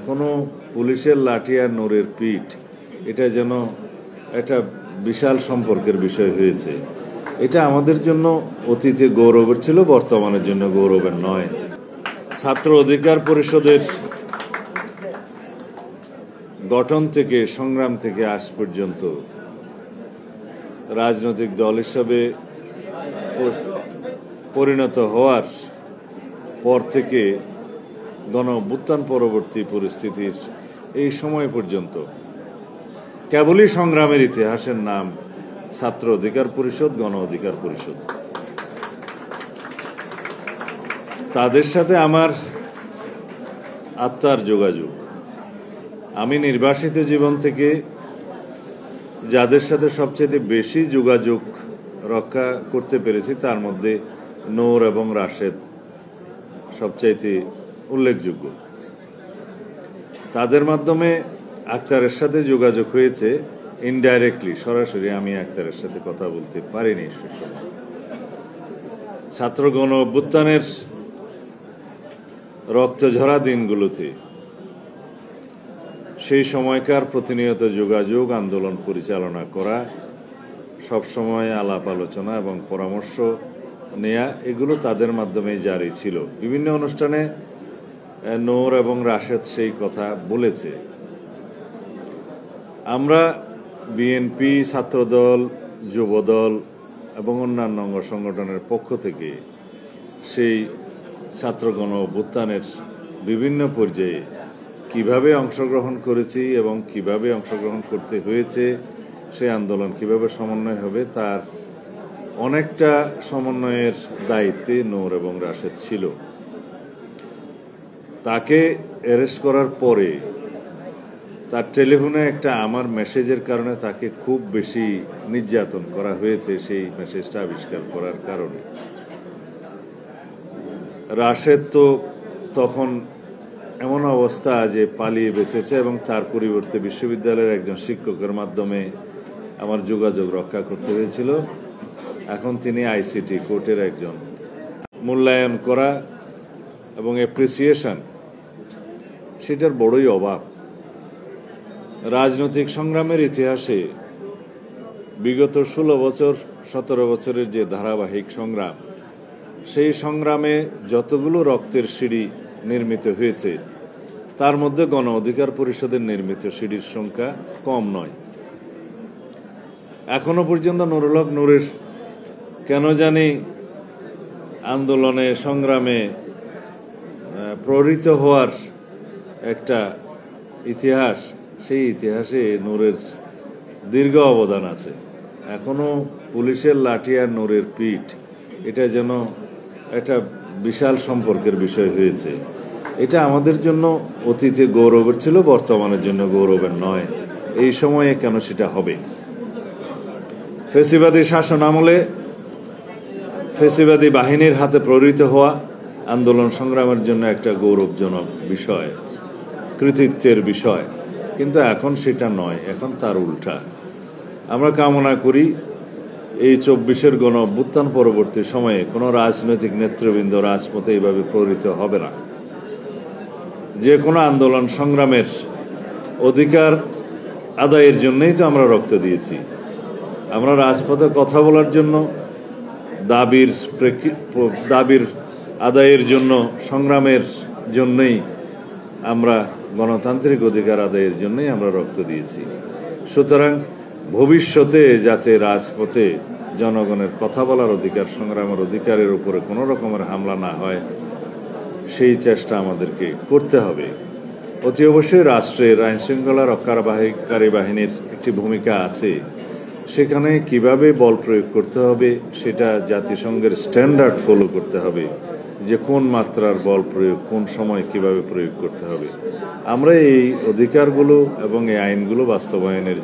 এখনো পুলিশের লাঠি আর নূরের পিঠ এটা যেন একটা বিশাল সম্পর্কের বিষয় হয়েছে। এটা আমাদের জন্য অতীতে গৌরবের ছিল, বর্তমানের জন্য গৌরবের নয়। ছাত্র অধিকার পরিষদের গঠন থেকে, সংগ্রাম থেকে আজ পর্যন্ত রাজনৈতিক দল হিসাবে পরিণত হওয়ার পর থেকে গণ অভ্যুত্থান পরবর্তী পরিস্থিতির এই সময় পর্যন্ত কেবলই সংগ্রামের ইতিহাসের নাম ছাত্র অধিকার পরিষদ, গণ অধিকার পরিষদ। তাদের সাথে আমার আত্মার যোগাযোগ। আমি নির্বাসিত জীবন থেকে যাদের সাথে সবচেয়ে বেশি যোগাযোগ রক্ষা করতে পেরেছি তার মধ্যে নূর এবং রাশেদ সবচাইতে উল্লেখযোগ্য। তাদের মাধ্যমে আক্তারের সাথে যোগাযোগ হয়েছে ইনডাইরেক্টলি, সরাসরি আমি আক্তারের সাথে কথা বলতে পারিনি সে সময়। ছাত্র গণ অভ্যুত্থানের রক্তঝরা দিনগুলোতে সেই সময়কার প্রতিনিয়ত যোগাযোগ, আন্দোলন পরিচালনা করা, সবসময় আলাপ আলোচনা এবং পরামর্শ নেয়া, এগুলো তাদের মাধ্যমেই জারি ছিল। বিভিন্ন অনুষ্ঠানে নূর এবং রাশেদ সেই কথা বলেছে। আমরা বিএনপি, ছাত্রদল, যুবদল এবং অন্যান্য অঙ্গ সংগঠনের পক্ষ থেকে সেই ছাত্র গণ অভ্যুত্থানের বিভিন্ন পর্যায়ে কিভাবে অংশগ্রহণ করেছি এবং কিভাবে অংশগ্রহণ করতে হয়েছে, সেই আন্দোলন কিভাবে সমন্বয় হবে তার অনেকটা সমন্বয়ের দায়িত্বে নূর এবং রাশেদ ছিল। তাকে অ্যারেস্ট করার পরে তার টেলিফোনে একটা আমার মেসেজের কারণে তাকে খুব বেশি নির্যাতন করা হয়েছে, সেই মেসেজটা আবিষ্কার করার কারণে। রাশেদ তো তখন এমন অবস্থা যে পালিয়ে বেঁচেছে এবং তার পরিবর্তে বিশ্ববিদ্যালয়ের একজন শিক্ষকের মাধ্যমে আমার যোগাযোগ রক্ষা করতে হয়েছিল। এখন তিনি আইসিটি কোর্টের একজন। মূল্যায়ন করা এবং অ্যাপ্রিসিয়েশন, সেটার বড়ই অভাব। রাজনৈতিক সংগ্রামের ইতিহাসে বিগত 16 বছর 17 বছরের যে ধারাবাহিক সংগ্রাম, সেই সংগ্রামে যতগুলো রক্তের সিঁড়ি নির্মিত হয়েছে তার মধ্যে গণ অধিকার পরিষদের নির্মিত সিঁড়ির সংখ্যা কম নয়। এখনো পর্যন্ত নুরুল হক নূরের কেন জানি আন্দোলনে, সংগ্রামে প্রহৃত হওয়ার একটা ইতিহাস, সেই ইতিহাসে নূরের দীর্ঘ অবদান আছে। এখনো পুলিশের লাঠি আর নূরের পিঠ এটা যেন একটা বিশাল সম্পর্কের বিষয় হয়েছে। এটা আমাদের জন্য অতীতে গৌরবের ছিল, বর্তমানের জন্য গৌরবের নয়। এই সময়ে কেন সেটা হবে? ফ্যাসিবাদী শাসন আমলে ফ্যাসিবাদী বাহিনীর হাতে প্রহৃত হওয়া আন্দোলন সংগ্রামের জন্য একটা গৌরবজনক বিষয়, কৃতিত্বের বিষয়। কিন্তু এখন সেটা নয়, এখন তার উল্টা। আমরা কামনা করি এই 24-এর গণ অভ্যুত্থান পরবর্তী সময়ে কোনো রাজনৈতিক নেতৃবৃন্দ রাজপথে এইভাবে প্রহৃত হবে না। যে কোনো আন্দোলন সংগ্রামের অধিকার আদায়ের জন্যই তো আমরা রক্ত দিয়েছি। আমরা রাজপথে কথা বলার জন্য, দাবির আদায়ের জন্য, সংগ্রামের জন্যই, আমরা গণতান্ত্রিক অধিকার আদায়ের জন্যই আমরা রক্ত দিয়েছি। সুতরাং ভবিষ্যতে যাতে রাজপথে জনগণের কথা বলার অধিকার, সংগ্রামের অধিকারের উপরে কোনো রকমের হামলা না হয়, সেই চেষ্টা আমাদেরকে করতে হবে। অতি অবশ্যই রাষ্ট্রের আইনশৃঙ্খলা রক্ষাকারী বাহিনীর একটি ভূমিকা আছে। সেখানে কিভাবে বল প্রয়োগ করতে হবে সেটা জাতিসংঘের স্ট্যান্ডার্ড ফলো করতে হবে, যে কোন মাত্রার বল প্রয়োগ, কোন সময় কিভাবে প্রয়োগ করতে হবে। আমরা এই অধিকারগুলো এবং এই আইনগুলো বাস্তবায়নের